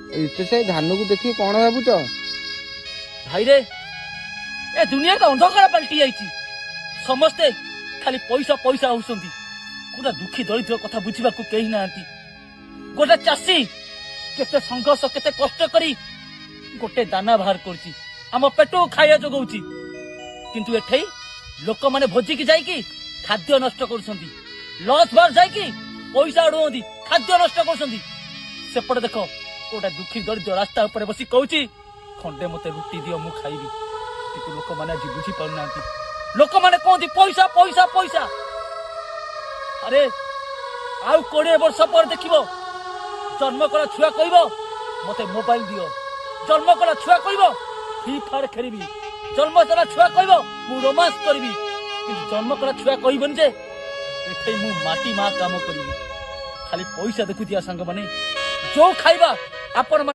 ଏତେ ସେ ଧାନକୁ ଦେଖି କଣ ଭାବୁଛ? ଭାଇରେ ए दुनिया तो अंधकार पलटि जाइए समस्ते खाली पैसा पैसा होउछंती गोटा दुखी दरिद्र कथा बुझा कहीं ना गोटे चाषी केते संघर्ष केते कष्ट करी गोटे दाना बाहर करछि आम पेट खाया जगाउछि किंतु एठै लोक माने भोजी की जाइकी खाद्य नष्ट करछंती लॉस बार जाइकी पैसा उड़ौंती खाद्य नष्ट करछंती सेपटे देखो गोटा दुखी दरिद्र रास्ता ऊपर बसी कहउछि खंडे मते रुटी दियो मु खाइबी किंतु लोक माने आज बुझी पाउना लोक माने कहती पैसा पैसा पैसा अरे आउ 20 वर्ष पर देखिबो जन्म कला छुआ कहबो मते मोबाइल दियो जन्म कला छुआ कहबो फ्री फायर खेलिबी जन्म कला छुआ कहबो मु रोमांस करबी किंतु जन्म कला छुआ कहबन जे एठै मु माटी मा काम करबी खाली पैसा देखुतिया संग माने जो खाइबा आपण